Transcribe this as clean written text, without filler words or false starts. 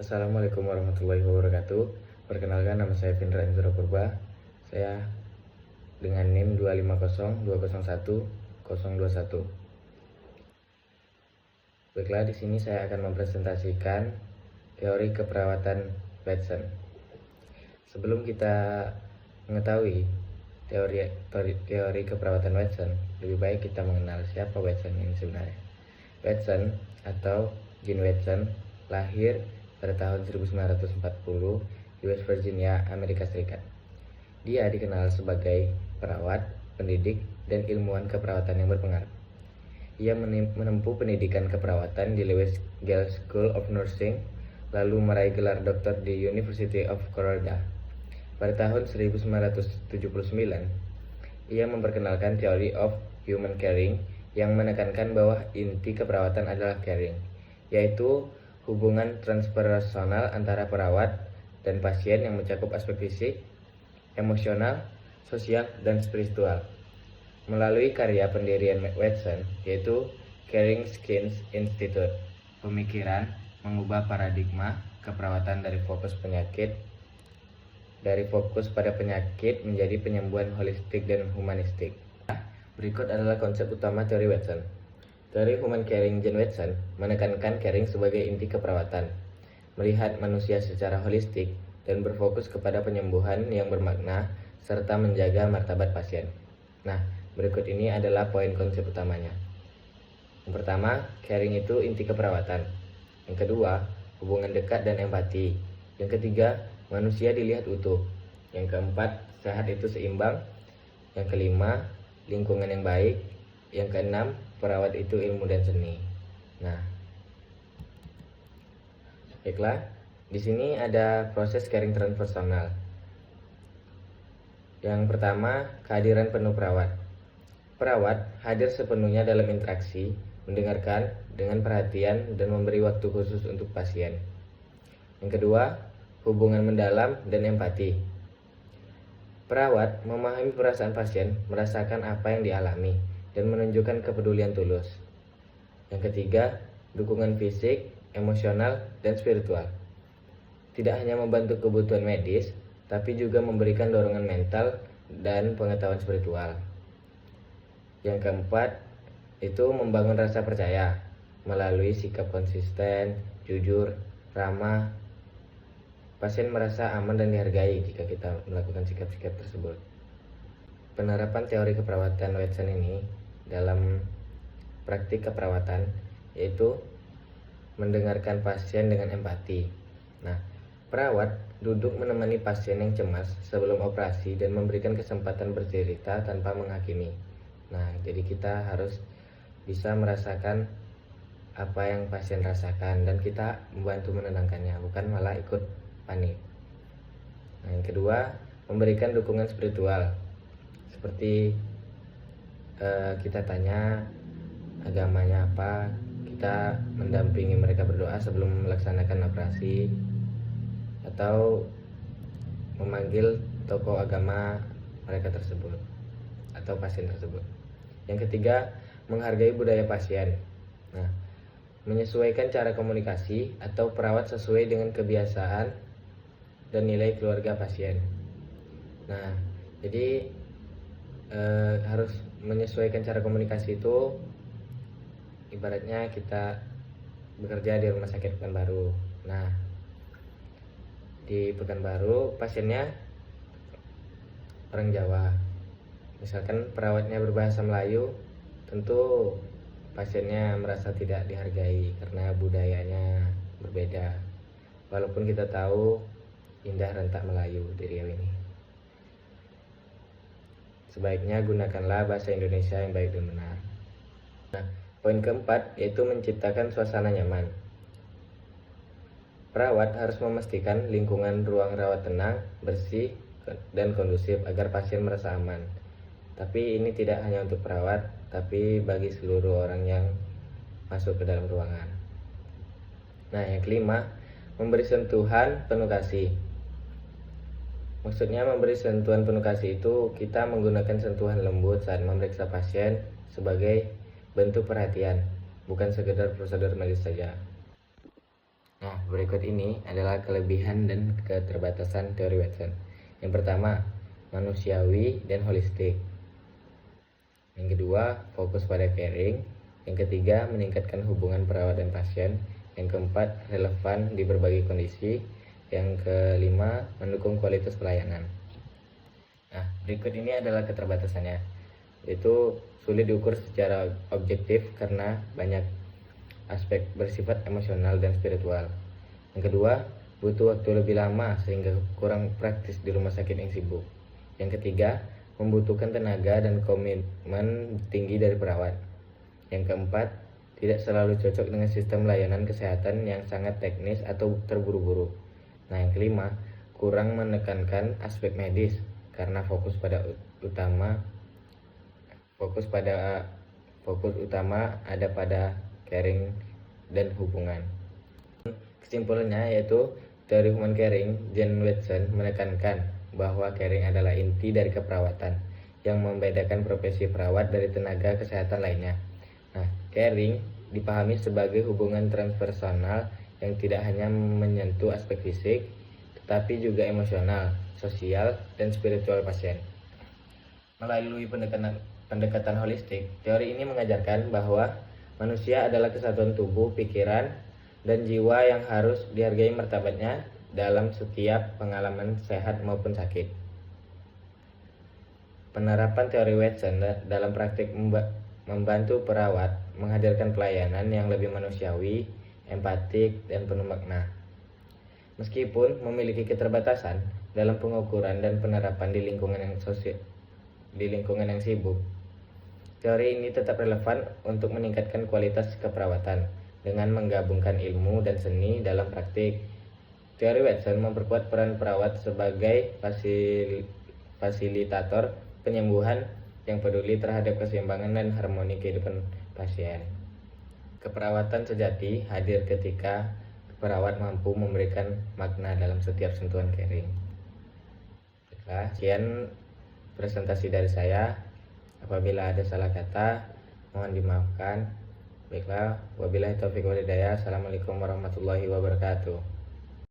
Assalamualaikum warahmatullahi wabarakatuh. Perkenalkan, nama saya Findra Indra Purba. Saya dengan NIM 250201021. Baiklah, di sini saya akan mempresentasikan teori keperawatan Watson. Sebelum kita mengetahui teori keperawatan Watson, lebih baik kita mengenal siapa Watson ini sebenarnya. Watson atau Jean Watson lahir pada tahun 1940 di West Virginia, Amerika Serikat. Dia dikenal sebagai perawat, pendidik, dan ilmuwan keperawatan yang berpengaruh. Ia menempuh pendidikan keperawatan di Lewis Gale School of Nursing, lalu meraih gelar doktor di University of Colorado. Pada tahun 1979, ia memperkenalkan Theory of Human Caring yang menekankan bahwa inti keperawatan adalah caring, yaitu hubungan transpersonal antara perawat dan pasien yang mencakup aspek fisik, emosional, sosial, dan spiritual. Melalui karya pendirian Watson, yaitu Caring Skills Institute, pemikiran mengubah paradigma keperawatan dari fokus pada penyakit menjadi penyembuhan holistik dan humanistik. Berikut adalah konsep utama teori Watson. Teori Human Caring Jean Watson menekankan caring sebagai inti keperawatan, melihat manusia secara holistik dan berfokus kepada penyembuhan yang bermakna serta menjaga martabat pasien. Nah, berikut ini adalah poin konsep utamanya. Yang pertama, caring itu inti keperawatan. Yang kedua, hubungan dekat dan empati. Yang ketiga, manusia dilihat utuh. Yang keempat, sehat itu seimbang. Yang kelima, lingkungan yang baik. Yang keenam, perawat itu ilmu dan seni. Nah, baiklah, di sini ada proses caring transpersonal. Yang pertama, kehadiran penuh perawat. Perawat hadir sepenuhnya dalam interaksi, mendengarkan dengan perhatian dan memberi waktu khusus untuk pasien. Yang kedua, hubungan mendalam dan empati. Perawat memahami perasaan pasien, merasakan apa yang dialami, dan menunjukkan kepedulian tulus. Yang ketiga, dukungan fisik, emosional, dan spiritual. Tidak hanya membantu kebutuhan medis, tapi juga memberikan dorongan mental dan pengetahuan spiritual. Yang keempat, itu membangun rasa percaya melalui sikap konsisten, jujur, ramah. Pasien merasa aman dan dihargai jika kita melakukan sikap-sikap tersebut. Penerapan teori keperawatan Watson ini dalam praktik keperawatan yaitu mendengarkan pasien dengan empati. Nah, perawat duduk menemani pasien yang cemas sebelum operasi dan memberikan kesempatan bercerita tanpa menghakimi. Nah, jadi kita harus bisa merasakan apa yang pasien rasakan dan kita membantu menenangkannya, bukan malah ikut panik. Nah, yang kedua, memberikan dukungan spiritual. Seperti kita tanya agamanya apa, kita mendampingi mereka berdoa sebelum melaksanakan operasi, atau memanggil tokoh agama mereka tersebut atau pasien tersebut. Yang ketiga, menghargai budaya pasien. Nah, menyesuaikan cara komunikasi atau perawat sesuai dengan kebiasaan dan nilai keluarga pasien. Nah, jadi harus menyesuaikan cara komunikasi itu ibaratnya kita bekerja di rumah sakit Pekanbaru. Nah, di Pekanbaru pasiennya orang Jawa. Misalkan perawatnya berbahasa Melayu, tentu pasiennya merasa tidak dihargai karena budayanya berbeda. Walaupun kita tahu indah rentak Melayu di Riau ini. Sebaiknya gunakanlah bahasa Indonesia yang baik dan benar. Nah, poin keempat yaitu menciptakan suasana nyaman. Perawat harus memastikan lingkungan ruang rawat tenang, bersih, dan kondusif agar pasien merasa aman. Tapi ini tidak hanya untuk perawat, tapi bagi seluruh orang yang masuk ke dalam ruangan. Nah, yang kelima, memberi sentuhan penuh kasih. Maksudnya memberi sentuhan penuh kasih itu kita menggunakan sentuhan lembut saat memeriksa pasien sebagai bentuk perhatian, bukan sekedar prosedur medis saja. Nah, berikut ini adalah kelebihan dan keterbatasan teori Watson. Yang pertama, manusiawi dan holistik. Yang kedua, fokus pada caring. Yang ketiga, meningkatkan hubungan perawat dan pasien. Yang keempat, relevan di berbagai kondisi. Yang kelima, mendukung kualitas pelayanan. Nah, berikut ini adalah keterbatasannya. Itu sulit diukur secara objektif karena banyak aspek bersifat emosional dan spiritual. Yang kedua, butuh waktu lebih lama sehingga kurang praktis di rumah sakit yang sibuk. Yang ketiga, membutuhkan tenaga dan komitmen tinggi dari perawat. Yang keempat, tidak selalu cocok dengan sistem layanan kesehatan yang sangat teknis atau terburu-buru. Nah, yang kelima, kurang menekankan aspek medis karena fokus utama ada pada caring dan hubungan. Kesimpulannya yaitu teori human caring, John Watson menekankan bahwa caring adalah inti dari keperawatan yang membedakan profesi perawat dari tenaga kesehatan lainnya. Nah, caring dipahami sebagai hubungan transpersonal yang tidak hanya menyentuh aspek fisik, tetapi juga emosional, sosial, dan spiritual pasien. Melalui pendekatan holistik, teori ini mengajarkan bahwa manusia adalah kesatuan tubuh, pikiran, dan jiwa yang harus dihargai martabatnya dalam setiap pengalaman sehat maupun sakit. Penerapan teori Watson dalam praktik membantu perawat menghadirkan pelayanan yang lebih manusiawi, empatik, dan penuh makna. Meskipun memiliki keterbatasan dalam pengukuran dan penerapan di lingkungan yang sibuk, teori ini tetap relevan untuk meningkatkan kualitas keperawatan dengan menggabungkan ilmu dan seni dalam praktik. Teori Watson memperkuat peran perawat sebagai fasilitator penyembuhan yang peduli terhadap keseimbangan dan harmoni kehidupan pasien. Keperawatan sejati hadir ketika perawat mampu memberikan makna dalam setiap sentuhan caring. Baiklah, sekian presentasi dari saya. Apabila ada salah kata, mohon dimaafkan. Baiklah, wabillahi taufiq wal hidayah. Assalamualaikum warahmatullahi wabarakatuh.